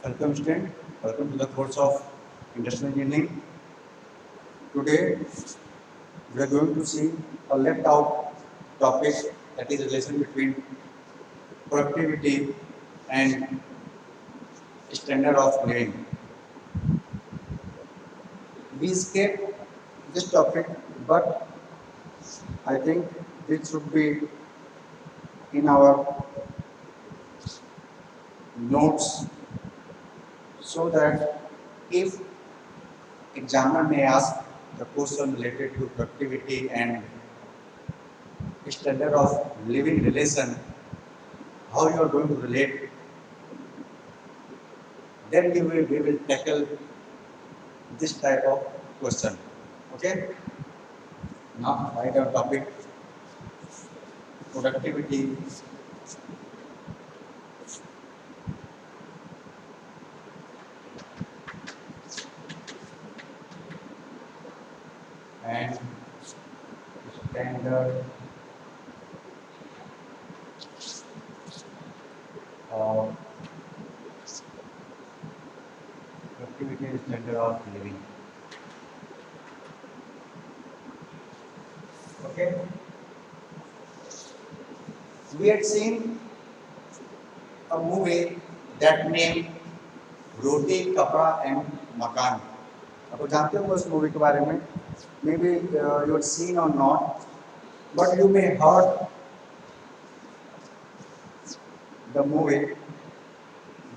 Welcome student, welcome to the course of Industrial Engineering. Today we are going to see a left out topic, that is relation between productivity and standard of living. We skip this topic, but I think this should be in our notes so that if examiner may ask the question related to productivity and standard of living relation, how you are going to relate, then we will tackle this type of question. Okay? Now, write our topic productivity and standard of productivity and standard of living. Okay? We had seen a movie that named रोटी कपड़ा and मकान. आप जानते हो उस movie के बारे में? May be you had seen or not, but you may heard the movie.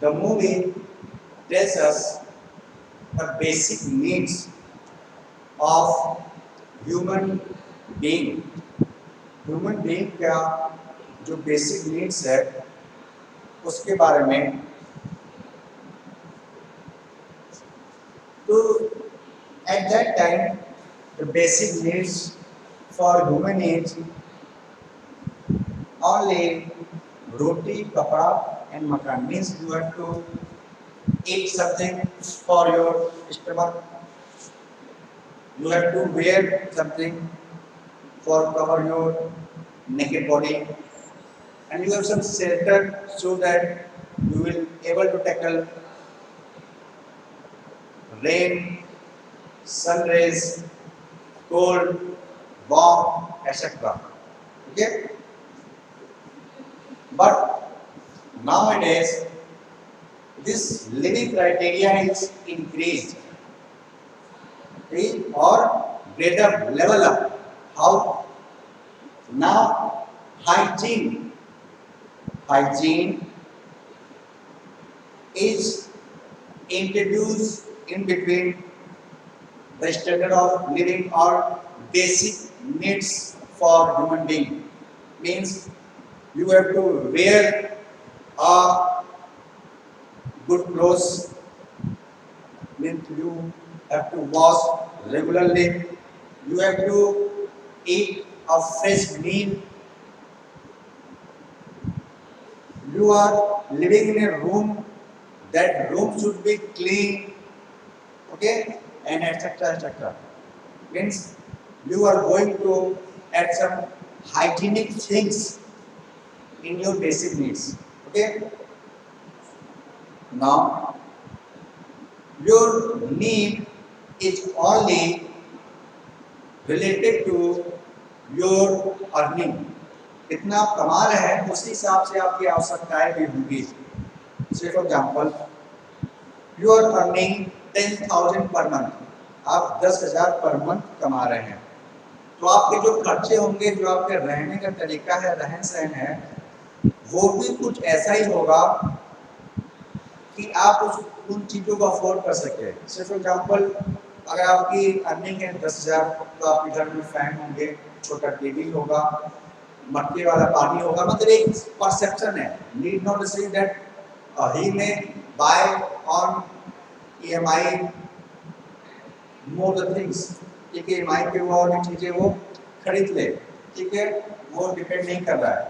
The movie tells us the basic needs of human being. Human being का जो basic needs है उसके बारे में. तो at that time the basic needs for human needs only roti, kapra and makan, means you have to eat something for your stomach, you have to wear something for cover your naked body, and you have some shelter so that you will able to tackle rain, sun rays, cold, warm, etc. Okay? But nowadays, this living criteria is increased or greater level up. How? Now, hygiene is introduced in between the standard of living or basic needs for human being. Means you have to wear a good clothes, means you have to wash regularly, you have to eat a fresh meal, you are living in a room, that room should be clean, okay, and etc. Means you are going to add some hygienic things in your basic needs. Okay. Now your need is only related to your earning. कितना आप कमा रहे हैं उसी हिसाब से आपकी आवश्यकताएं भी होंगी. Say for example, you are earning 10,000 per month. आप 10,000 पर मंथ कमा रहे हैं, तो आपके जो खर्चे होंगे, जो आपके रहने का तरीका है, रहन सहन है, वो भी कुछ ऐसा ही होगा कि आप उन चीज़ों को अफोर्ड कर सके. फॉर एग्जाम्पल, अगर आपकी अर्निंग है 10,000, तो आपके घर में फैन होंगे, छोटा टीवी होगा, मटके वाला पानी होगा. मतलब एक परसेप्शन है. Need not say that he may buy on EMI more the things. ठीक है, EMI पे वो और भी चीज़ें वो खरीद ले. ठीक है, वो डिपेंड नहीं कर रहा है.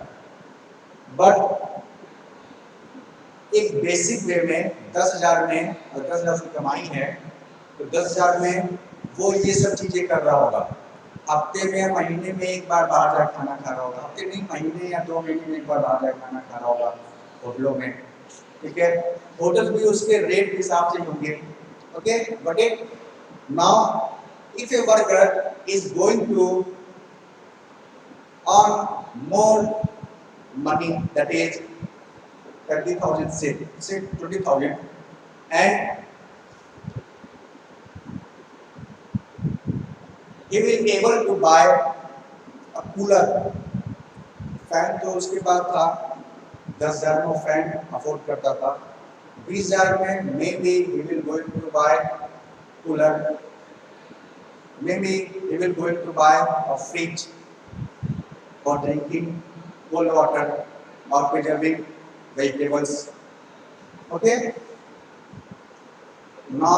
बट एक बेसिक वे में 10,000 में, और 10,000 की कमाई है, तो 10,000 में वो ये सब चीजें कर रहा होगा. हफ्ते में या महीने में एक बार बाहर जाकर खाना खा रहा होगा. हफ्ते नहीं, महीने या 2 महीने में एक बार बाहर जाकर खाना खा रहा होगा होटलों में. ठीक है, होटल भी उसके रेट के हिसाब से होंगे, okay, but it now if a worker is going to earn more money, that is 30,000, say 20,000, and he will be able to buy a cooler fan, तो उसके पास था 10,000 में फैन अफोर्ड करता था, 20,000 में मे be he will going to buy cooler, may be he will going to buy a fridge for drinking cold water or preserving vegetables. Okay. Now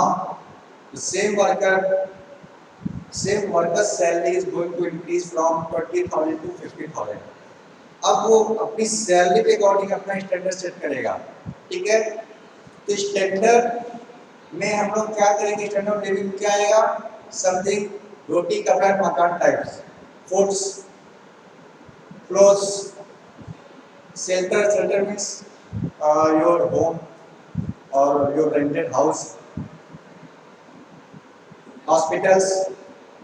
the same worker's salary is going to increase from 20,000 to 50,000. अब वो अपनी salary के according अपना standard set करेगा, ठीक है। तो standard में हम लोग क्या करेंगे, स्टैंडर्ड लिविंग क्या आएगा, समथिंग रोटी कपड़ा मकान types, foods, clothes, shelter means your home or your rented house, hospitals,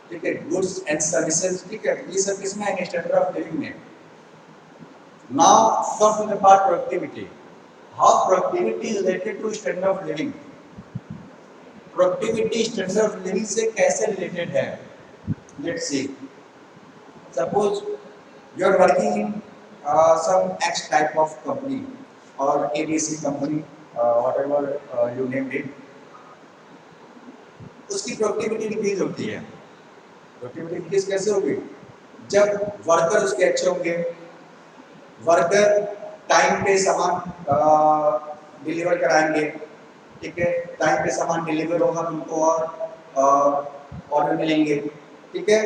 ठीक है, goods and services, ठीक है, ये सब किसमें आएंगे, स्टैंडर्ड ऑफ लिविंग में। Now come to the part productivity. How productivity is related to standard of living? Productivity standard of living से कैसे related है? Let's see. Suppose you are working in some X type of company or ABC company, whatever you named it. उसकी productivity increase होती है। Productivity increase कैसे होगी, जब worker उसके अच्छे होंगे, वर्कर टाइम पे सामान डिलीवर कराएंगे, ठीक है, टाइम पे सामान डिलीवर होगा तो उनको और ऑर्डर मिलेंगे, ठीक है।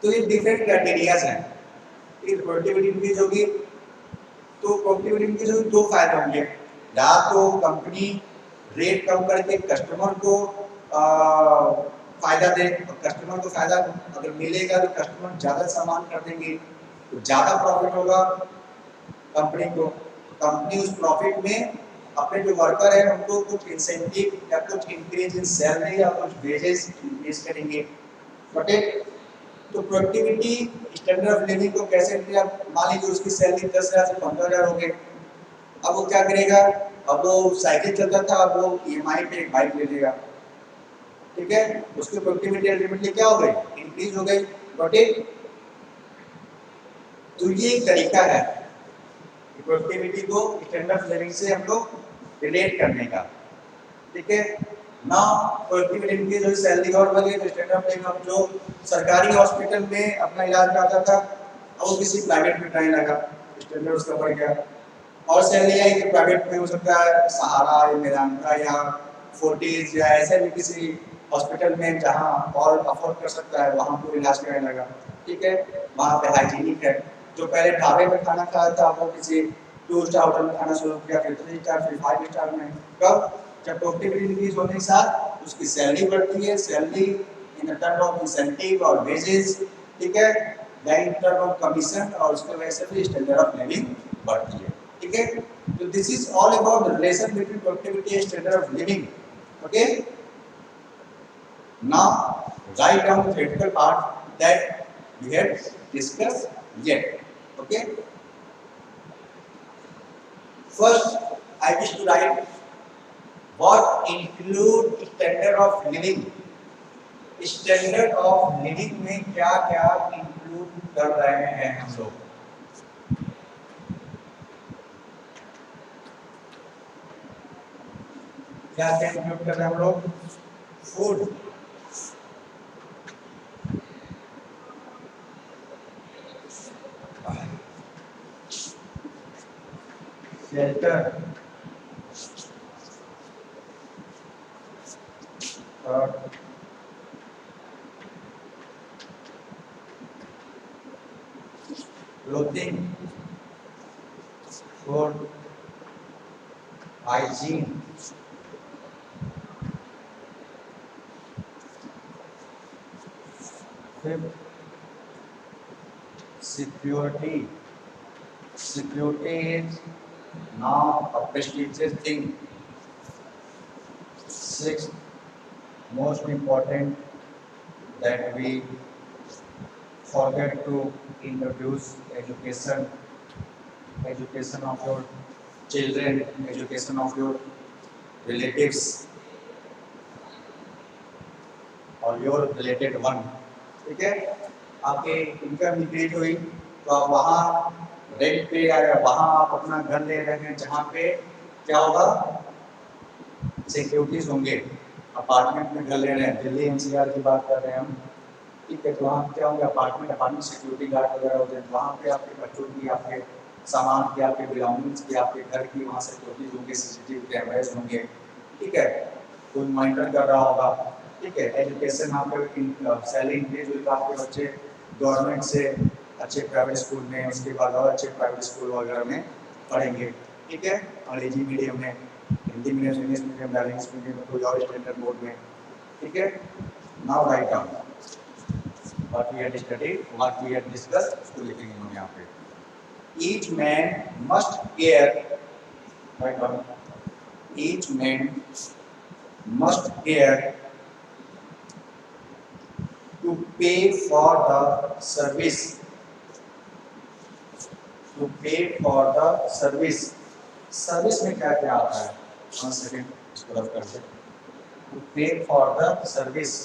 तो ये डिफरेंट क्राइटेरियाज हैं। प्रोडक्टिविटी इंक्रीज होगी तो प्रोडक्टिविटी इंक्रीज होगी, दो फायदे होंगे, या तो कंपनी रेट कम करके कस्टमर को फायदा दे, कस्टमर को फायदा अगर मिलेगा तो कस्टमर ज्यादा सामान कर देंगे तो ज्यादा प्रॉफिट होगा कंपनी को, कंपनी उस प्रॉफिट में अपने जो वर्कर है उनको कुछ इंसेंटिव या कुछ इंक्रीज इन सैलरी या कुछ वेजेस इंक्रीज करेंगे, बट तो प्रोडक्टिविटी स्टैंडर्ड ऑफ लिविंग को कैसे किया, मान लीजिए उसकी सैलरी 10,000 से 15,000 हो गई, अब वो क्या करेगा, अब वो साइकिल चलता था, अब वो ईएमआई पे एक बाइक ले लेगा, ठीक है, उसकी प्रोडक्टिविटी अल्टीमेटली क्या हो गई, इंक्रीज हो गई, बट तो ये एक तरीका है प्रोडक्टिविटी को स्टैंडर्ड ऑफ लिविंग से हम लोग रिलेट करने का, ठीक है ना। प्रोडक्टिविटी इंक्रीज हुई, सैलरी और बढ़ी, तो स्टैंडर्ड ऑफ लिविंग, अब जो सरकारी हॉस्पिटल में अपना इलाज कराता था अब वो किसी प्राइवेट में कराने लगा, स्टैंडर्ड उसका बढ़ गया, और सैलरी आई कि प्राइवेट में हो सकता है सहारा या मेदांता या फोर्टिस या ऐसे भी किसी हॉस्पिटल में जहाँ और अफोर्ड कर सकता है वहाँ को इलाज कराने लगा, ठीक है, वहाँ पे हाइजीनिक है, जो पहले ढाबे में खाना खाया था वो किसी 2 स्टार होटल में खाना शुरू किया, फिर 3 स्टार, फिर 5 स्टार में, कब, जब प्रोडक्टिविटी इंक्रीज होने के साथ उसकी सैलरी बढ़ती है, salary in term of incentive और वेजेस, ठीक है, इन टर्म ऑफ कमीशन, और उसके वजह से भी स्टैंडर्ड ऑफ लिविंग बढ़ती है, ठीक है। तो this is all about the relation between productivity and standard of living, okay. Now write down the theoretical part that we have discussed yet. Okay. First, I wish to write what include standard of living. Standard of living में क्या क्या include कर रहे हैं हम लोग, क्या क्या include कर रहे हैं हम लोग, food, shelter, clothing, food, hygiene, fifth, security. Security is Now a prestigious thing. Sixth, most important, that we forget to introduce education, education of your children, education of your relatives और your related one. ठीक है, आपके income increase हुई तो आप वहाँ rent पे या वहाँ आप अपना घर ले रहे हैं जहाँ पे क्या होगा, सिक्योरिटीज होंगे। अपार्टमेंट में घर ले रहे हैं, दिल्ली एनसीआर की बात कर रहे हैं हम। ठीक है, तो वहाँ क्या होंगे, अपार्टमेंट सिक्योरिटी गार्ड वगैरह होते हैं। वहाँ पे आपके बच्चों की, आपके सामान की, आपके बिलोंगिंग्स की, आपके घर की वहाँ सिक्योरिटीज होंगे, सीसीटीवी कैमरेज होंगे। ठीक है, कोई मॉनिटर कर रहा होगा। ठीक है, एजुकेशन आपके सैलरी इंक्रीज हुई तो आपके बच्चे गवर्नमेंट से अच्छे प्राइवेट स्कूल में, उसके बाद और अच्छे प्राइवेट स्कूल वगैरह में पढ़ेंगे। ठीक है, अंग्रेजी मीडियम में, Hindi medium, English medium, English medium में, कोई और स्टैंडर्ड बोर्ड में। ठीक है, now write down what we had studied, what we had discussed, उसको लिखेंगे हम यहाँ पे। Each man must care, right on. Each man must care to pay for the service. To pay for the service. Service में क्या क्या आता है? One second, इसको रफ करते। To pay for the service.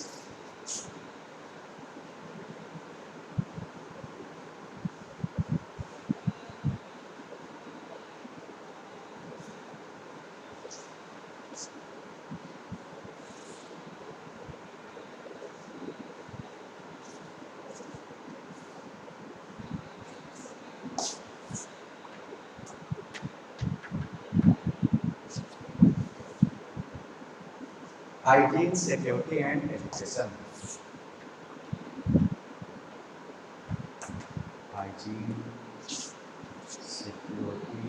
Hygiene, security and education. Hygiene, security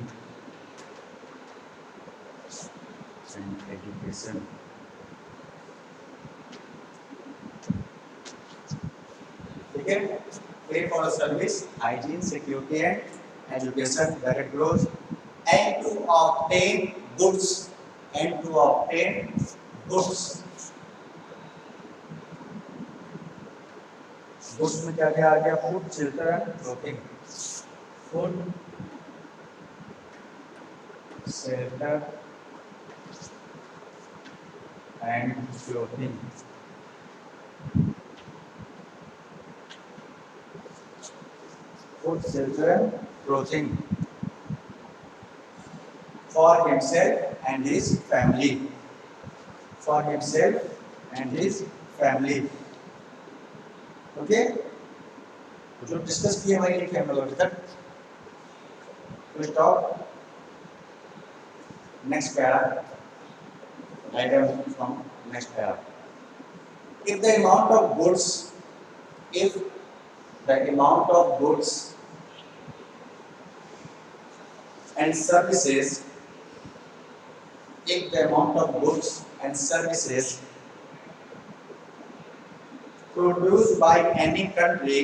and education. ठीक है, pay for a service, hygiene, security and education, bracket close, and to obtain goods, and to obtain goods. Goods में क्या क्या आ गया, food, shelter and clothing. Food, shelter and clothing. Food, shelter and clothing for himself and his family. For himself and his family. Okay? जो discuss किए हमारे लिखे हम लोग अभी तक। तो stop. Next para. Write down from next para. If the amount of goods, if the amount of goods and services, if the amount of goods and services produced by any country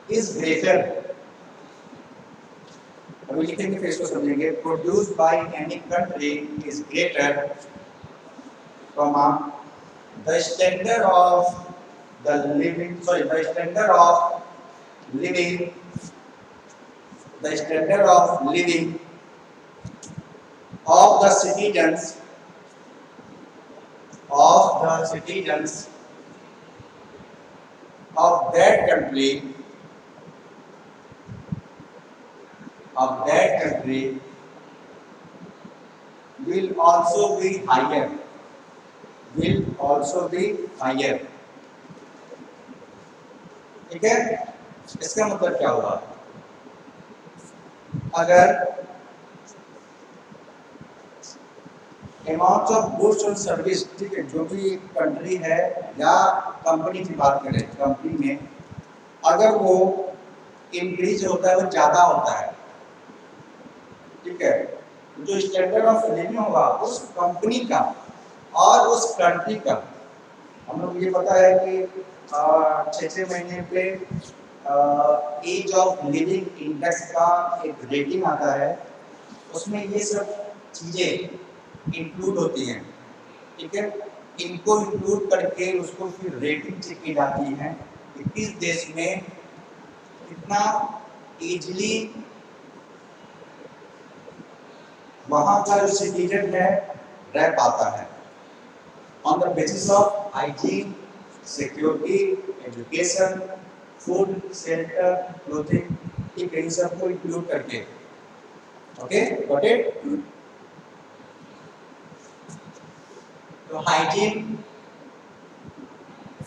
is greater, अभी लिखेंगे फिर इसको समझेंगे। produced by any country is greater, the standard of the living, the standard of living, the standard of living of the citizens of that country will also be higher, ठीक है। इसका मतलब क्या हुआ, अगर अमाउंट ऑफ गुड्स और service, ठीक है, जो भी कंट्री है या कंपनी की बात करें, कंपनी में अगर वो इंक्रीज होता है, वो ज्यादा होता है, ठीक है, जो स्टैंडर्ड ऑफ लिविंग होगा उस कंपनी का और उस कंट्री का, हम लोग ये पता है कि 6 महीने पे एज ऑफ लिविंग इंडेक्स का एक रेटिंग आता है, उसमें ये सब चीज़ें इंक्लूड होती हैं, ठीक है। इनको इंक्लूड करके उसको फिर रेटिंग चेक की जाती है कि किस देश में कितना इजली वहाँ का जो सिटीजन है रह पाता है, on the basis of hygiene, security, education, food, shelter, clothing, ठीक है, इन सबको इंक्लूड करके। Okay, got it? तो hygiene,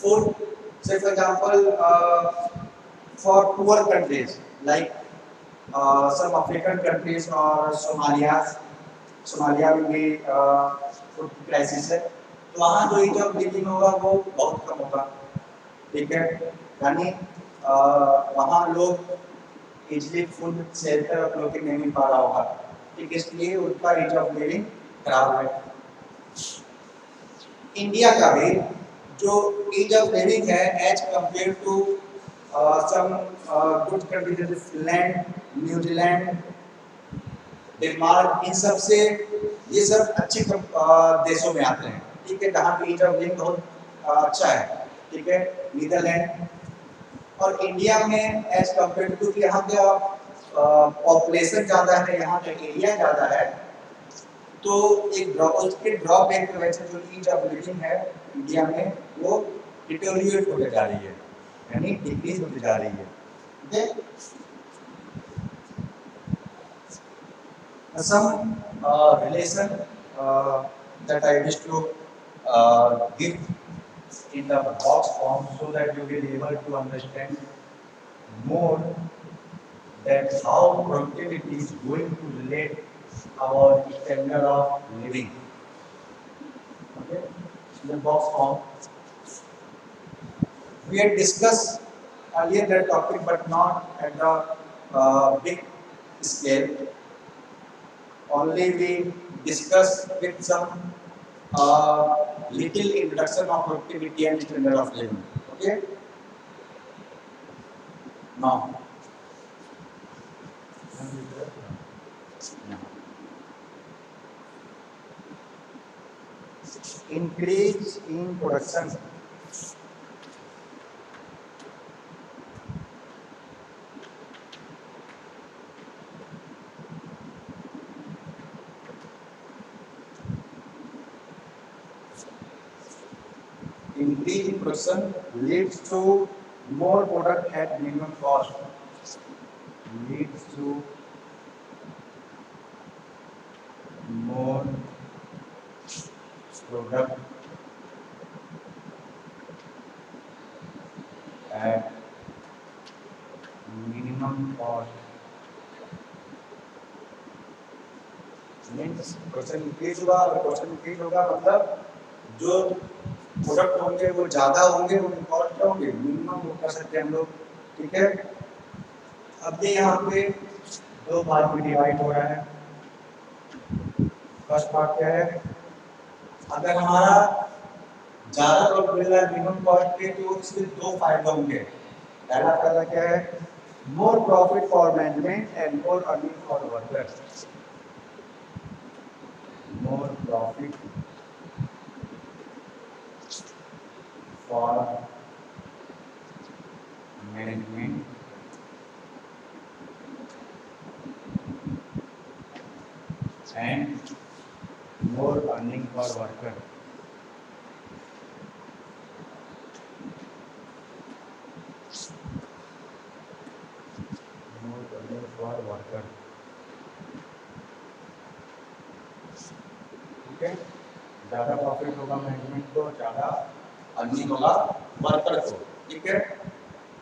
food, say for example, for poor countries like some African countries or Somalia में भी फूड क्राइसिस है, तो वहाँ जो एज ऑफ लिविंग होगा वो बहुत कम होगा, ठीक है। यानी वहाँ लोग इजली फूड, शेल्टर और क्लोथिंग नहीं मिल पा रहा होगा, ठीक है, इसलिए उनका एज ऑफ लिविंग खराब है। इंडिया का भी जो एज ऑफ लिविंग है as compared to some good countries जैसे फिनलैंड, न्यूजीलैंड, डेनमार्क, इन सब से ये सब अच्छे देशों में आते हैं, ठीक है, जहाँ पे एज ऑफ लिविंग बहुत अच्छा है, ठीक है। नीदरलैंड और इंडिया में एज कंपेयर टू यहाँ का पॉपुलेशन ज़्यादा है, यहाँ का एरिया ज़्यादा है, तो एक उसके ड्रॉबैक की वजह से जो एज ऑफ लिविंग है इंडिया में वो डिटोरिएट होते जा रही है, यानी डिक्रीज होती जा रही है, ठीक है। Some relation that I wish to give in the box form so that you will be able to understand more that how productivity is going to relate our standard of living. Okay, in the box form. We had discussed earlier that topic, but not at the big scale. Only we discuss with some little introduction of productivity and standard of living. Okay. Now, increase in production. Increase in production leads to more product at minimum cost. Leads to more product at minimum cost. Means question increase होगा, और question increase होगा मतलब जो product होंगे वो ज़्यादा होंगे, उनके कॉस्ट क्या होंगे, मिनिमम वो कर सकते हैं हम लोग, ठीक है। अब ये यहाँ पे दो पार्ट में डिवाइड हो रहा है। फर्स्ट पार्ट क्या है, अगर हमारा ज़्यादा प्रॉफिट मिल रहा है मिनिमम कॉस्ट पे तो इसके दो फायदे होंगे। पहला फायदा क्या है, more profit for management and more earning for workers. More profit for management and more earning for worker. More earning for worker. ठीक है, ज़्यादा प्रॉफिट होगा मैनेजमेंट को, ज़्यादा अर्निंग होगा वर्कर को, ठीक है।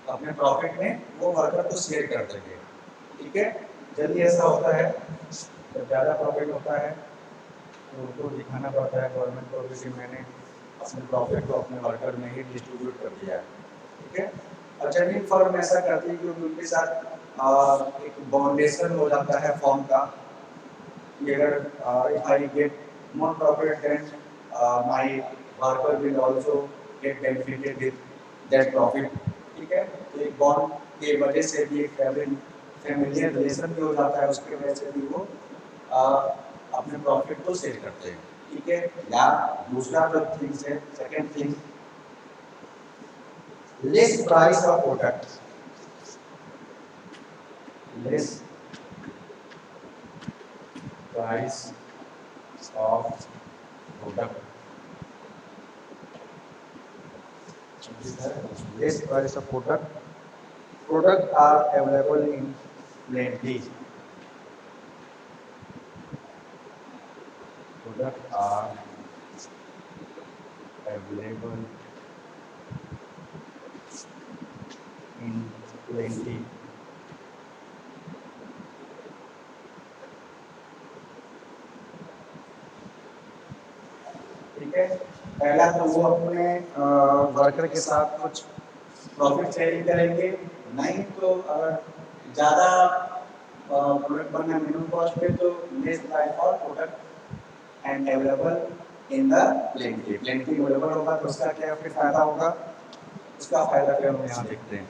अपने प्रॉफिट में वो वर्कर को शेयर कर देंगे, ठीक है। जब ऐसा होता है, जब ज़्यादा प्रॉफिट होता है तो उनको दिखाना पड़ता है गवर्नमेंट को कि मैंने अपने प्रॉफिट को अपने वर्कर में ही डिस्ट्रीब्यूट कर दिया है, ठीक है। और जर्निंग फर्म ऐसा करती है क्योंकि उनके साथ एक बाउंडेशन हो जाता है फॉर्म का कि अगर if I get more profit then my worker will also get benefited with that profit. ठीक है, तो एक बॉन्ड के वजह से भी एक फैमिलियर रिलेशन भी हो जाता है, उसके वजह से भी वो अपने प्रॉफिट को सेव करते हैं। ठीक है, या दूसरा जो थिंग्स है, second thing, less price of product, less price of product, less price of product are available in plenty, product are available in plenty। ठीक है, पहला तो वो अपने वर्कर के साथ कुछ प्रॉफिट शेयरिंग करेंगे, नहीं तो अगर ज़्यादा प्रोडक्ट बनना मिनिमम कॉस्ट पे तो less price for product and available in the plenty, plenty available होगा तो उसका क्या फिर फायदा होगा, उसका फायदा फिर हम यहाँ देखते हैं।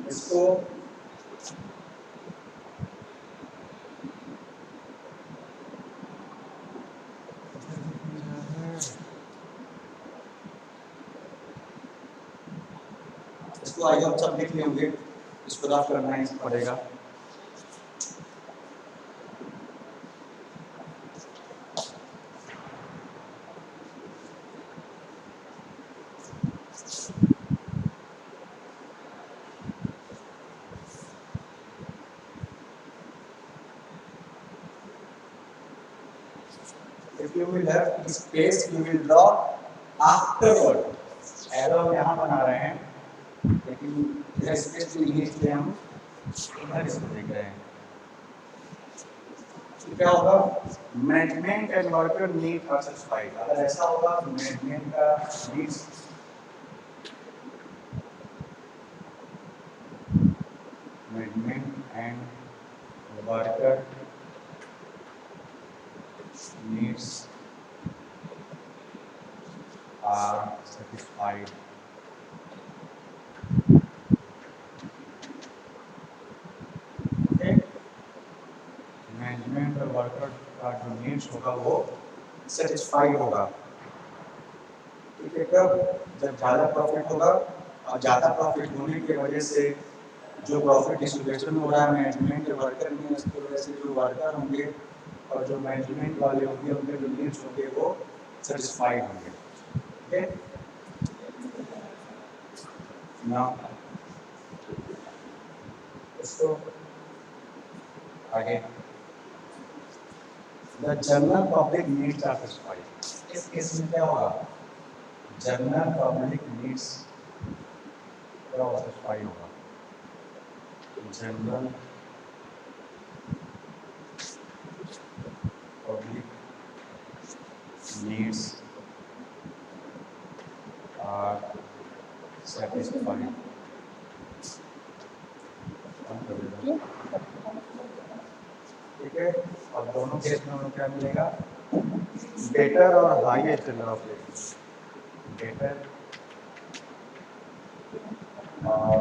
इसको आई होप सब देख लिए होंगे, इसको रफ करना ही पड़ेगा। If you will have space, you will draw afterward। Arrow हम यहाँ बना रहे हैं, लेकिन इधर स्पेस भी नहीं, इसलिए हम इधर इसको देख रहे हैं। तो क्या होगा, management and worker need are satisfied. अगर ऐसा होगा तो मैनेजमेंट का needs, management and worker needs are satisfied। Okay, management और वर्कर का जो नीड्स होगा वो सेटिस्फाइड होगा। ठीक है, कब, जब ज़्यादा प्रॉफिट होगा, और ज़्यादा प्रॉफिट होने की वजह से जो प्रॉफिट डिस्ट्रीब्यूशन हो रहा है मैनेजमेंट और वर्कर में, उसकी वजह से जो वर्कर होंगे और जो मैनेजमेंट वाले होंगे उनके जो नीड्स होंगे वो सेटिस्फाइड होंगे। ओके, now इसको आगे, the general public needs are satisfied. इस केस में क्या होगा, जनरल पब्लिक नीड्स क्या सैटिस्फाइड होगा, general public needs are satisfied। ठीक है, और दोनों केस में हमें क्या मिलेगा, बेटर और high standard of living, better और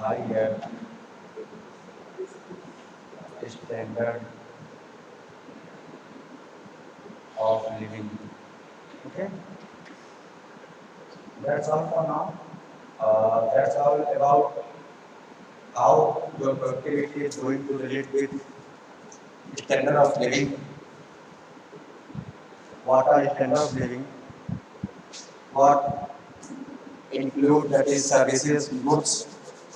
higher standard of living. Okay, that's all for now। That's all about how your productivity is going to relate with standard of living। What are standard of living? What include, that is services, goods,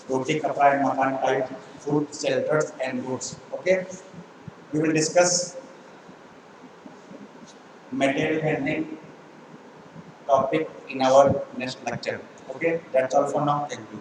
roti, kapra and makan type, food, shelters and goods। Okay, we will discuss material handling topic in our next lecture। Okay, that's all for now. Thank you।